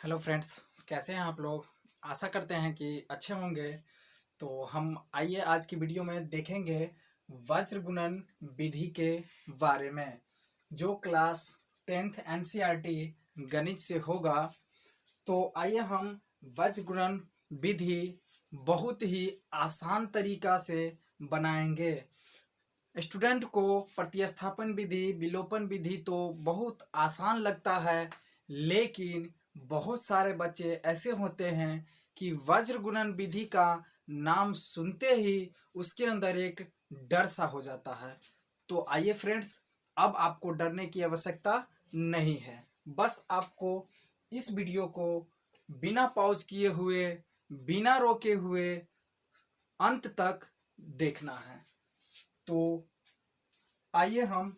Hello friends, कैसे हैं आप लोग। आशा करते हैं कि अच्छे होंगे। तो हम आइए आज की वीडियो में देखेंगे वज्र गुणन विधि के बारे में, जो क्लास 10th एनसीईआरटी गणित से होगा। तो आइए हम वज्र गुणन विधि बहुत ही आसान तरीका से बनाएंगे। स्टूडेंट को प्रतिस्थापन विधि, विलोपन विधि तो बहुत आसान लगता है, लेकिन बहुत सारे बच्चे ऐसे होते हैं कि वज्र गुणन विधि का नाम सुनते ही उसके अंदर एक डर सा हो जाता है। तो आइए फ्रेंड्स, अब आपको डरने की आवश्यकता नहीं है। बस आपको इस वीडियो को बिना पॉज किए हुए, बिना रोके हुए अंत तक देखना है। तो आइए हम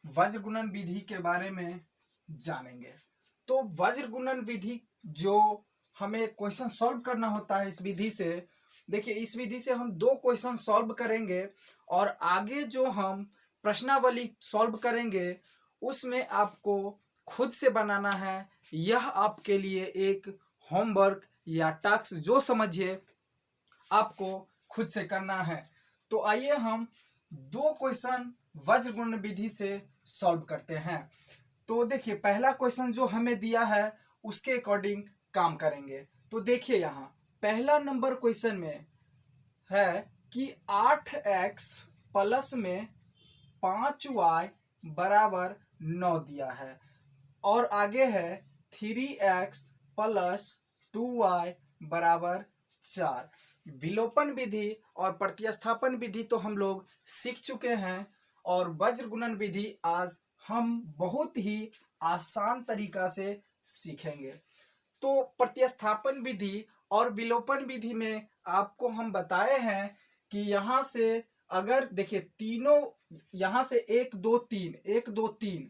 वज्र गुणन विधि के बारे में जानेंगे। तो वज्र गुणन विधि जो हमें क्वेश्चन सॉल्व करना होता है, इस विधि से देखिए, इस विधि से हम 2 क्वेश्चन सॉल्व करेंगे और आगे जो हम प्रश्नावली सॉल्व करेंगे उसमें आपको खुद से बनाना है। यह आपके लिए एक होमवर्क या टास्क जो समझिए आपको खुद से करना है। तो आइए हम 2 क्वेश्चन वज्र गुणन विधि से सॉल्व करते हैं। तो देखिए, पहला क्वेश्चन जो हमें दिया है उसके अकॉर्डिंग काम करेंगे। तो देखिए, यहाँ पहला नंबर क्वेश्चन में है कि 8x प्लस में 5y बराबर 9 दिया है, और आगे है 3x प्लस 2y बराबर 4। विलोपन विधि और प्रतिस्थापन विधि तो हम लोग सीख चुके हैं, और वज्र गुणन विधि आज हम बहुत ही आसान तरीका से सीखेंगे। तो प्रतिस्थापन विधि और विलोपन विधि में आपको हम बताए हैं कि यहाँ से अगर देखिए, तीनों यहाँ से 1 2 3 1 2 3,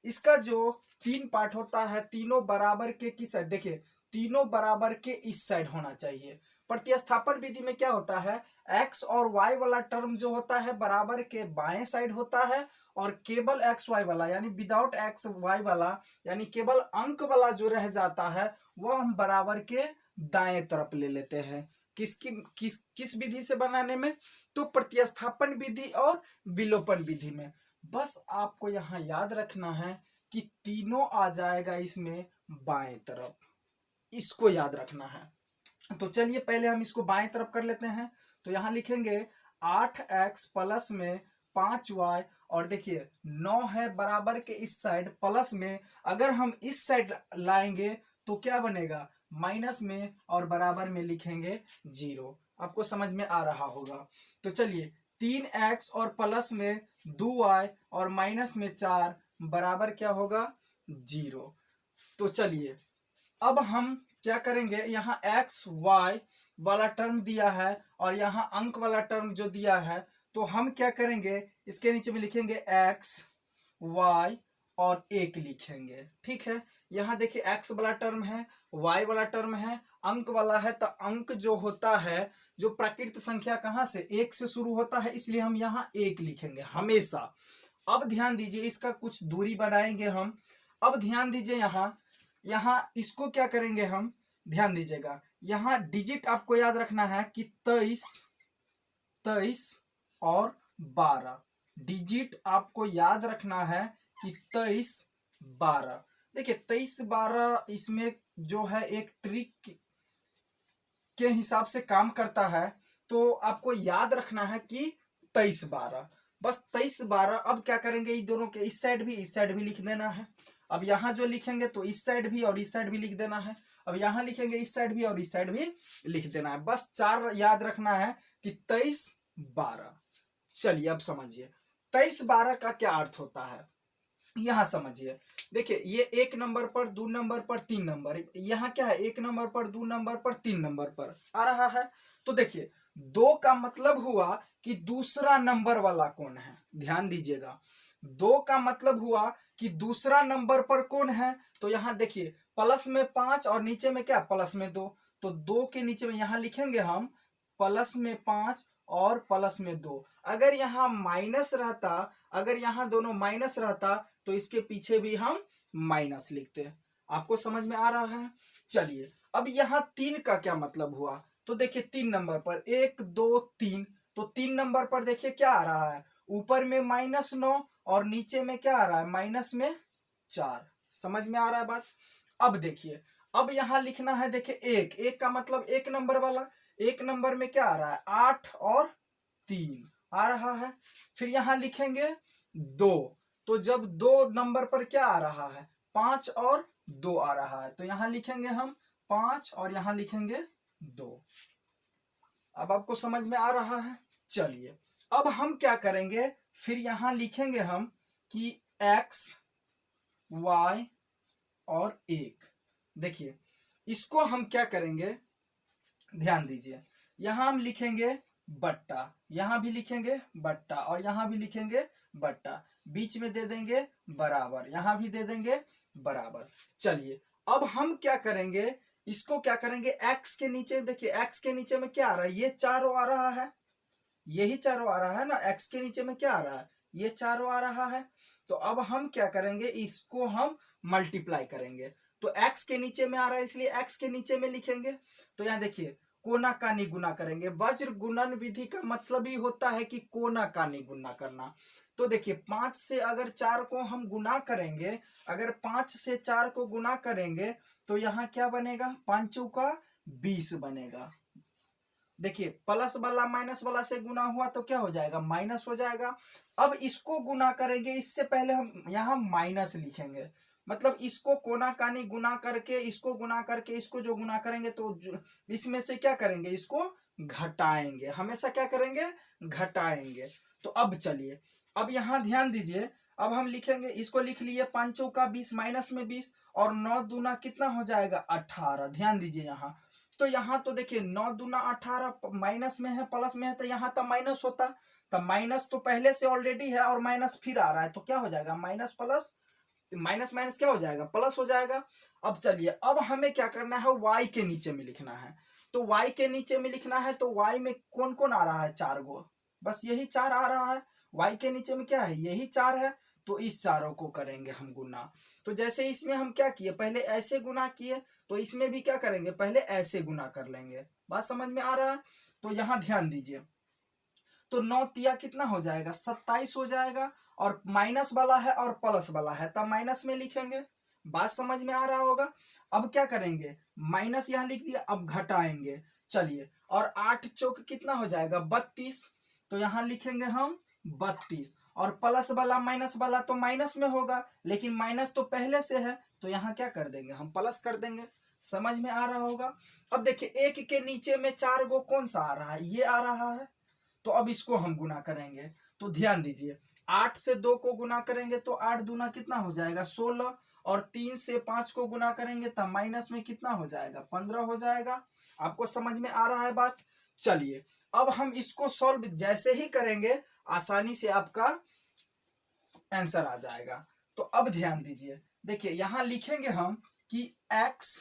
इसका जो 3 पार्ट होता है, तीनों बराबर के किस साइड, देखिए तीनों बराबर के इस साइड होना चाहिए। प्रतिस्थापन विधि में क्या होता है, x और y वाला टर्म जो होता है बराबर के बाएं साइड होता है, और केवल एक्स वाई वाला यानी विदाउट एक्स वाई वाला यानी केवल अंक वाला जो रह जाता है वह हम बराबर के दाएं तरफ ले लेते हैं। किस विधि से बनाने में, तो प्रतिस्थापन विधि और विलोपन विधि में। बस आपको यहाँ याद रखना है कि तीनों आ जाएगा इसमें बाएं तरफ, इसको याद रखना है। तो चलिए पहले हम इसको बाएं तरफ कर लेते हैं। तो यहाँ लिखेंगे 8x प्लस में 5y, और देखिए 9 है बराबर के इस साइड, प्लस में अगर हम इस साइड लाएंगे तो क्या बनेगा, माइनस में, और बराबर में लिखेंगे 0। आपको समझ में आ रहा होगा। तो चलिए 3x और प्लस में 2y और माइनस में 4 बराबर क्या होगा, 0। तो चलिए अब हम क्या करेंगे, यहाँ एक्स वाई वाला टर्म दिया है और यहाँ अंक वाला टर्म जो दिया है, तो हम क्या करेंगे, इसके नीचे में लिखेंगे एक्स वाई और 1 लिखेंगे। ठीक है, यहाँ देखिए एक्स वाला टर्म है, वाई वाला टर्म है, अंक वाला है। तो अंक जो होता है, जो प्राकृत संख्या कहाँ से, 1 से शुरू होता है, इसलिए हम यहाँ 1 लिखेंगे हमेशा। अब ध्यान दीजिए, इसका कुछ दूरी बनाएंगे हम। अब ध्यान दीजिए, यहाँ इसको क्या करेंगे हम, ध्यान दीजिएगा, यहाँ डिजिट आपको याद रखना है कि 23 और 12 डिजिट आपको याद रखना है कि 23 12। देखिए 23 12 इसमें जो है एक ट्रिक के हिसाब से काम करता है, तो आपको याद रखना है कि 23 12, बस 23 12। अब क्या करेंगे, इन दोनों के इस साइड भी लिख देना है। अब यहाँ जो लिखेंगे तो इस साइड भी और इस साइड भी लिख देना है। अब यहाँ लिखेंगे इस साइड भी और इस साइड भी लिख देना है। बस 4 याद रखना है कि 23 12। चलिए अब समझिए 23 12 का क्या अर्थ होता है, यहाँ समझिए। देखिए ये 1 नंबर पर, 2 नंबर पर, 3 नंबर, यहाँ क्या है, 1 नंबर पर, 2 नंबर पर, 3 नंबर पर आ रहा है। तो देखिए 2 का मतलब हुआ कि दूसरा नंबर वाला कौन है, ध्यान दीजिएगा। 2 का मतलब हुआ कि दूसरा नंबर पर कौन है। तो यहाँ देखिए प्लस में 5 और नीचे में क्या, प्लस में 2। तो 2 के नीचे में यहाँ लिखेंगे हम प्लस में 5 और प्लस में 2। अगर यहाँ माइनस रहता, अगर यहाँ दोनों माइनस रहता तो इसके पीछे भी हम माइनस लिखते। आपको समझ में आ रहा है। चलिए अब यहाँ 3 का क्या मतलब हुआ, तो देखिए 3 नंबर पर 1 2 3, तो 3 नंबर पर देखिए क्या आ रहा है, ऊपर में -9 और नीचे में क्या आ रहा है, माइनस में 4। समझ में आ रहा है बात। अब देखिए अब यहाँ लिखना है, देखिए 1 का मतलब 1 नंबर वाला, 1 नंबर में क्या आ रहा है, 8 और 3 आ रहा है। फिर यहाँ लिखेंगे 2, तो जब 2 नंबर पर क्या आ रहा है, 5 और 2 आ रहा है, तो यहाँ लिखेंगे हम 5 और यहाँ लिखेंगे 2। अब आपको समझ में आ रहा है। चलिए अब हम क्या करेंगे, फिर यहाँ लिखेंगे हम कि x y और 1। देखिए इसको हम क्या करेंगे, ध्यान दीजिए, यहां हम लिखेंगे बट्टा, यहां भी लिखेंगे बट्टा और यहां भी लिखेंगे बट्टा, बीच में दे देंगे बराबर, यहां भी दे देंगे बराबर। चलिए अब हम क्या करेंगे, इसको क्या करेंगे, x के नीचे, देखिए x के नीचे में क्या आ रहा है, ये चारों आ रहा है, यही चारों आ रहा है ना, x के नीचे में क्या आ रहा है, ये चारों आ रहा है। तो अब हम क्या करेंगे, इसको हम मल्टीप्लाई करेंगे, तो x के नीचे में आ रहा है इसलिए x के नीचे में लिखेंगे। तो यहाँ देखिए कोना कानी गुना करेंगे, वज्र गुणन विधि का मतलब ही होता है कि कोना कानी गुना करना। तो देखिए 5 से अगर 4 को हम गुना करेंगे, अगर 5 से 4 को गुना करेंगे तो यहाँ क्या बनेगा, 5 चौका 20 बनेगा। देखिए प्लस वाला माइनस वाला से गुना हुआ तो क्या हो जाएगा, माइनस हो जाएगा। अब इसको गुना करेंगे, इससे पहले हम यहाँ माइनस लिखेंगे, मतलब इसको कोना कानी गुना करके, इसको गुना करके, इसको जो गुना करेंगे तो इसमें से क्या करेंगे, इसको घटाएंगे, हमेशा क्या करेंगे, घटाएंगे। तो अब चलिए अब यहाँ ध्यान दीजिए, अब हम लिखेंगे, इसको लिख लिए 5 चौका 20 माइनस में 20 और 9 दूना कितना हो जाएगा, 18। ध्यान दीजिए यहाँ, तो यहाँ तो देखिए 9 दूना 18, माइनस में है प्लस में है, तो यहाँ तब माइनस होता, तब माइनस तो पहले से ऑलरेडी है और माइनस फिर आ रहा है, तो क्या हो जाएगा, माइनस प्लस, माइनस माइनस क्या हो जाएगा, प्लस हो जाएगा। अब चलिए अब हमें क्या करना है, y के नीचे में लिखना है, तो y के नीचे में लिखना है, तो y में कौन कौन आ रहा है, 4 गो, बस यही 4 आ रहा है, y के नीचे में क्या है, यही 4 है, तो इस चारों को करेंगे हम गुना। तो जैसे इसमें हम क्या किए, पहले ऐसे गुना किए, तो इसमें भी क्या करेंगे, पहले ऐसे गुना कर लेंगे। बात समझ में आ रहा है। तो यहाँ ध्यान दीजिए, तो 9 तिया कितना हो जाएगा, 27 हो जाएगा, और माइनस वाला है और प्लस वाला है, तब माइनस में लिखेंगे। बात समझ में आ रहा होगा। अब क्या करेंगे, माइनस यहाँ लिख दिया, अब घटाएंगे। चलिए, और 8 चौक कितना हो जाएगा, 32, तो यहाँ लिखेंगे हम 32, और प्लस वाला माइनस वाला तो माइनस में होगा, लेकिन माइनस तो पहले से है, तो यहाँ क्या कर देंगे, हम प्लस कर देंगे। समझ में आ रहा होगा। अब देखिए 1 के नीचे में 4 गो कौन सा आ रहा है, ये आ रहा है, तो अब इसको हम गुना करेंगे। तो ध्यान दीजिए, 8 से 2 को गुना करेंगे तो 8 दूना कितना हो जाएगा, 16, और 3 से 5 को गुना करेंगे तब माइनस में कितना हो जाएगा, 15 हो जाएगा। आपको समझ में आ रहा है बात। चलिए अब हम इसको सॉल्व जैसे ही करेंगे, आसानी से आपका आंसर आ जाएगा। तो अब ध्यान दीजिए, देखिए यहां लिखेंगे हम कि x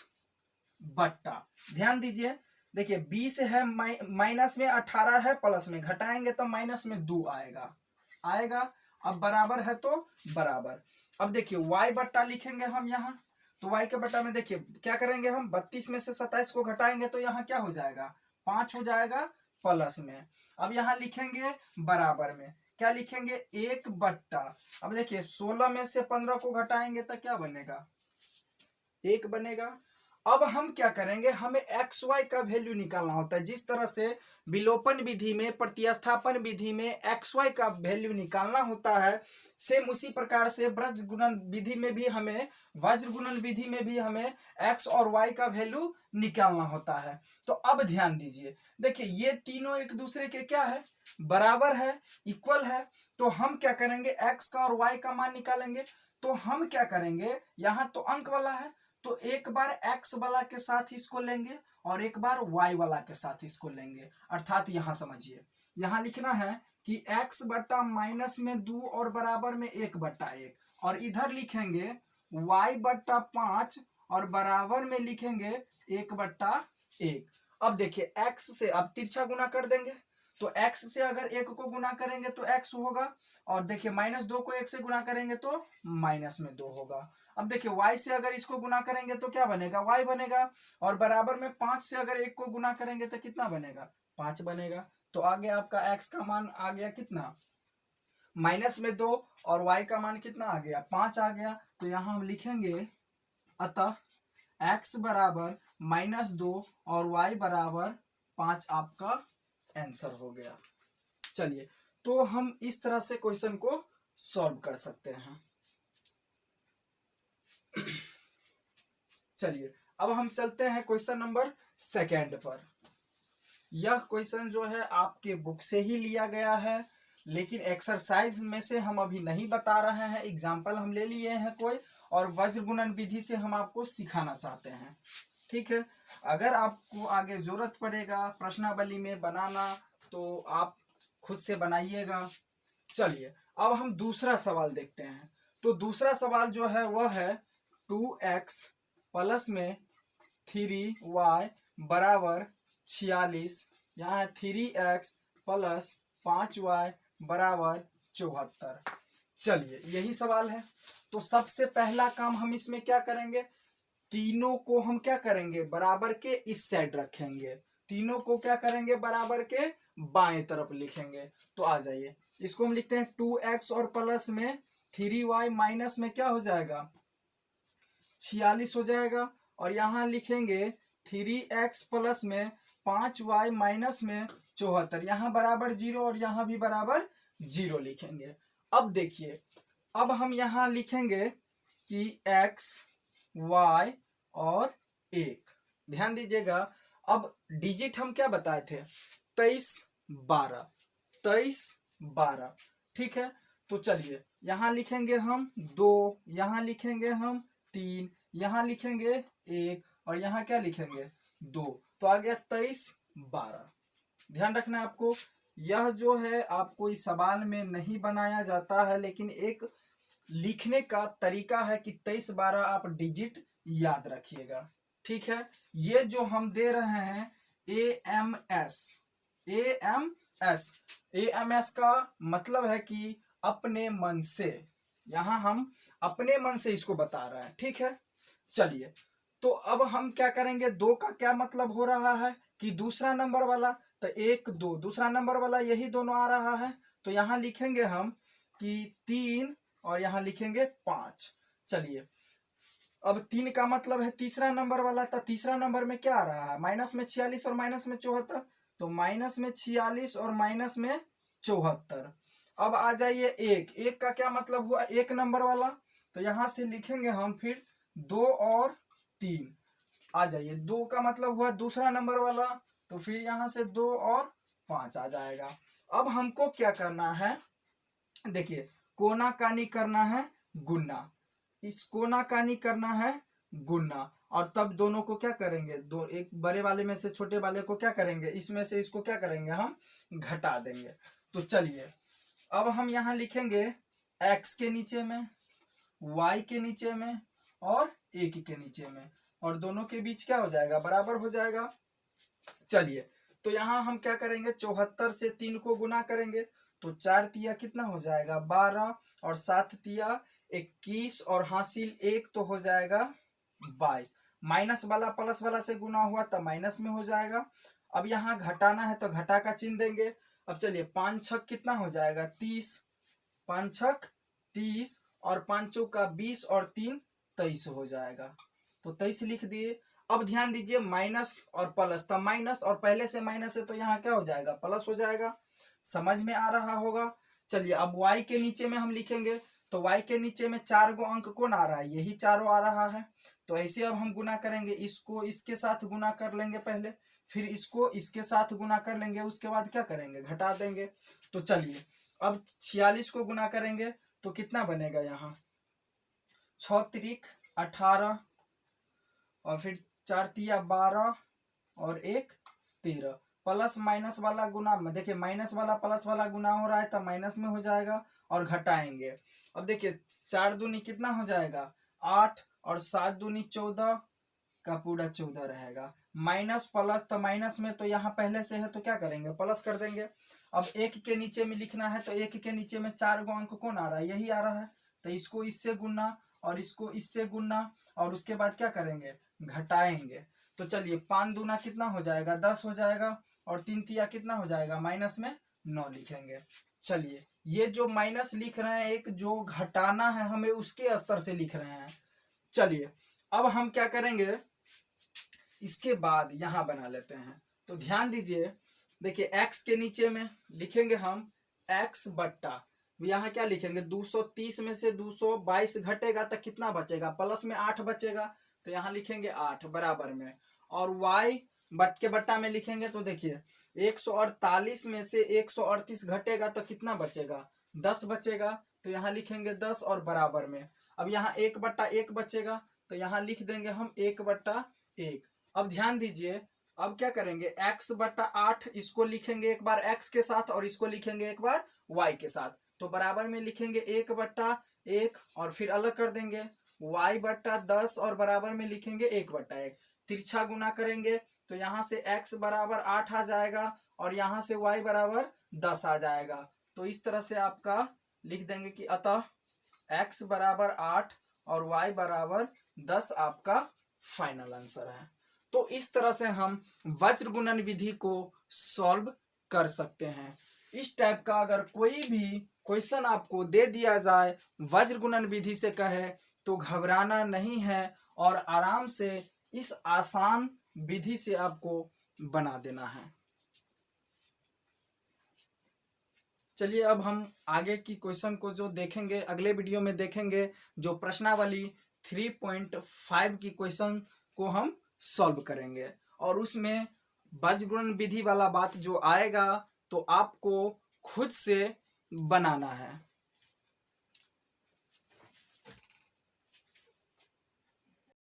बट्टा, ध्यान दीजिए, देखिए 20 है, माइनस में 18 है, प्लस में घटाएंगे तो माइनस में 2 आएगा। अब बराबर है तो बराबर। अब देखिए y बट्टा लिखेंगे हम यहाँ, तो y के बट्टा में देखिए क्या करेंगे हम, 32 में से 27 को घटाएंगे तो यहाँ क्या हो जाएगा, 5 हो जाएगा प्लस में। अब यहाँ लिखेंगे बराबर में, क्या लिखेंगे, 1 बट्टा, अब देखिए 16 में से 15 को घटाएंगे तो क्या बनेगा, 1 बनेगा। अब हम क्या करेंगे, हमें एक्स वाई का वैल्यू निकालना होता है। जिस तरह से विलोपन विधि में, प्रतिस्थापन विधि में एक्स वाई का वैल्यू निकालना होता है, सेम उसी प्रकार से वज्र गुणन विधि में भी हमें, वज्र गुणन विधि में भी हमें एक्स और वाई का वैल्यू निकालना होता है। तो अब ध्यान दीजिए, देखिए ये तीनों एक दूसरे के क्या है, बराबर है, इक्वल है। तो हम क्या करेंगे, एक्स का और वाई का मान निकालेंगे। तो हम क्या करेंगे, यहाँ तो अंक वाला है, तो एक बार x वाला के साथ इसको लेंगे और एक बार y वाला के साथ इसको लेंगे। अर्थात यहां समझिए, यहां लिखना है कि x बट्टा माइनस में 2 और बराबर में 1 बट्टा 1, और इधर लिखेंगे y बट्टा 5 और बराबर में लिखेंगे 1 बट्टा 1। अब देखिए x से अब तिरछा गुना कर देंगे, तो x से अगर 1 को गुना करेंगे तो x होगा, और देखिए -2 को 1 से गुना करेंगे तो -2 होगा। अब देखिए y से अगर इसको गुना करेंगे तो क्या बनेगा, y बनेगा, और बराबर में 5 से अगर 1 को गुना करेंगे तो कितना बनेगा, 5 बनेगा। तो आगे आपका x का मान आ गया कितना, -2, और y का मान कितना आ गया, 5 आ गया। तो यहाँ हम लिखेंगे अतः x बराबर -2 और y बराबर 5 आपका आंसर हो गया। चलिए, तो हम इस तरह से क्वेश्चन को सॉल्व कर सकते हैं। चलिए, अब हम चलते हैं क्वेश्चन नंबर 2 पर। यह क्वेश्चन जो है आपके बुक से ही लिया गया है, लेकिन एक्सरसाइज में से हम अभी नहीं बता रहे हैं, एग्जाम्पल हम ले लिए हैं कोई, और वज्र गुणन विधि से हम आपको सिखाना चाहते हैं। ठीक है, अगर आपको आगे जरूरत पड़ेगा प्रश्नावली में बनाना तो आप खुद से बनाइएगा। चलिए, अब हम दूसरा सवाल देखते हैं। तो दूसरा सवाल जो है वह है 2x प्लस में 3y बराबर 46, यहाँ है 3x प्लस 5y बराबर 74। चलिए, यही सवाल है। तो सबसे पहला काम हम इसमें क्या करेंगे, तीनों को हम क्या करेंगे, बराबर के इस साइड रखेंगे, तीनों को क्या करेंगे, बराबर के बाएं तरफ लिखेंगे। तो आ जाइए, इसको हम लिखते हैं 2x और प्लस में 3y माइनस में क्या हो जाएगा, 46 हो जाएगा, और यहाँ लिखेंगे 3x प्लस में 5y माइनस में 74, यहाँ बराबर 0 और यहाँ भी बराबर 0 लिखेंगे। अब देखिए, अब हम यहाँ लिखेंगे कि x y और 1, ध्यान दीजिएगा। अब डिजिट हम क्या बताए थे, 23 12, ठीक है। तो चलिए, यहाँ लिखेंगे हम 2, यहाँ लिखेंगे हम 3, यहाँ लिखेंगे 1, और यहाँ क्या लिखेंगे 2। तो आ गया 23 12। ध्यान रखना है आपको, यह जो है आपको इस सवाल में नहीं बनाया जाता है, लेकिन एक लिखने का तरीका है कि 23 12 आप डिजिट याद रखिएगा। ठीक है, ये जो हम दे रहे हैं AMS का मतलब है कि अपने मन से, यहाँ हम अपने मन से इसको बता रहे हैं। ठीक है, चलिए, तो अब हम क्या करेंगे, 2 का क्या मतलब हो रहा है कि दूसरा नंबर वाला, तो 1 2 दूसरा नंबर वाला यही दोनों आ रहा है। तो यहाँ लिखेंगे हम कि 3 और यहाँ लिखेंगे 5। चलिए, अब 3 का मतलब है तीसरा नंबर वाला, तो तीसरा नंबर में क्या आ रहा है, माइनस में 46 और माइनस में 74, तो माइनस में 46 और माइनस में 74। अब आ जाइए 1 का क्या मतलब हुआ, 1 नंबर वाला, तो यहाँ से लिखेंगे हम फिर 2 और 3। आ जाइए, 2 का मतलब हुआ दूसरा नंबर वाला, तो फिर यहाँ से 2 और 5 आ जाएगा। अब हमको क्या करना है, देखिए, कोना कानी करना है गुना, इस कोना कानी करना है गुना, और तब दोनों को क्या करेंगे, दो एक बड़े वाले में से छोटे वाले को क्या करेंगे, इसमें से इसको क्या करेंगे, हम घटा देंगे। तो चलिए, अब हम यहाँ लिखेंगे x के नीचे में, y के नीचे में और 1 के नीचे में, और दोनों के बीच क्या हो जाएगा, बराबर हो जाएगा। चलिए, तो यहाँ हम क्या करेंगे, 74 से 3 को गुना करेंगे, तो 4 तिया कितना हो जाएगा 12, और 7 तिया 21, और हासिल 1 तो हो जाएगा 22। माइनस वाला प्लस वाला से गुना हुआ तो माइनस में हो जाएगा। अब यहाँ घटाना है तो घटा का चिन्ह देंगे। अब चलिए, 5 छक कितना हो जाएगा 30, 5 छक 30, और 5 चौका 20, और 3 23 हो जाएगा। तो 23 लिख दिए। अब ध्यान दीजिए, माइनस और प्लस, तो माइनस और पहले से माइनस है तो यहाँ क्या हो जाएगा, प्लस हो जाएगा। समझ में आ रहा होगा। चलिए, अब y के नीचे में हम लिखेंगे, तो y के नीचे में 4 गो अंक कौन आ रहा है, यही चारों आ रहा है। तो ऐसे अब हम गुना करेंगे, इसको इसके साथ गुना कर लेंगे पहले, फिर इसको इसके साथ गुना कर लेंगे, उसके बाद क्या करेंगे, घटा देंगे। तो चलिए, अब 46 को गुना करेंगे तो कितना बनेगा, यहाँ 6 त्रिक 18, और फिर 4 तिया 12, और 1 13। प्लस माइनस वाला गुना, देखिए माइनस वाला प्लस वाला गुना हो रहा है तो माइनस में हो जाएगा, और घटाएंगे। अब देखिए, 4 दूनी कितना हो जाएगा 8, और 7 दूनी 14 का पूरा 14 रहेगा। माइनस प्लस, तो माइनस में तो यहाँ पहले से है तो क्या करेंगे, प्लस कर देंगे। अब एक के नीचे में लिखना है तो एक के नीचे में 4 गो अंक कौन आ रहा है, यही आ रहा है। तो इसको इससे गुणना और इसको इससे गुणना और उसके बाद क्या करेंगे, घटाएंगे। तो चलिए 5 दूना कितना हो जाएगा, 10 हो जाएगा और 3 तिया कितना हो जाएगा, माइनस में 9 लिखेंगे। चलिए ये जो माइनस लिख रहे हैं, एक जो घटाना है हमें उसके स्तर से लिख रहे हैं। चलिए अब हम क्या करेंगे, इसके बाद यहां बना लेते हैं। तो ध्यान दीजिए, देखिए x के नीचे में लिखेंगे हम x बट्टा, यहाँ क्या लिखेंगे, 230 में से 222 घटेगा तो कितना बचेगा, प्लस में 8 बचेगा, तो यहाँ लिखेंगे 8 बराबर में। और y बट के बट्टा में लिखेंगे तो देखिए 148 में से 138 घटेगा तो कितना बचेगा, 10 बचेगा, तो यहाँ लिखेंगे 10 और बराबर में। अब यहाँ 1/1 बचेगा तो यहाँ लिख देंगे हम 1/1। अब ध्यान दीजिए, अब क्या करेंगे, x/8 इसको लिखेंगे एक बार x के साथ और इसको लिखेंगे एक बार y के साथ, तो बराबर में लिखेंगे 1/1 और फिर अलग कर देंगे y/10 और बराबर में लिखेंगे 1/1। तिरछा गुना करेंगे तो यहाँ से x बराबर 8 आ जाएगा और यहाँ से y बराबर 10 आ जाएगा। तो इस तरह से आपका लिख देंगे कि अतः x बराबर 8 और y बराबर 10 आपका फाइनल आंसर है। तो इस तरह से हम वज्र गुणन विधि को सॉल्व कर सकते हैं। इस टाइप का अगर कोई भी क्वेश्चन आपको दे दिया जाए वज्र गुणन विधि से कहे तो घबराना नहीं है और आराम से इस आसान विधि से आपको बना देना है। चलिए अब हम आगे की क्वेश्चन को जो देखेंगे अगले वीडियो में देखेंगे, जो प्रश्नावली 3.5 की क्वेश्चन को हम सॉल्व करेंगे और उसमें वज्र गुणन विधि वाला बात जो आएगा तो आपको खुद से बनाना है।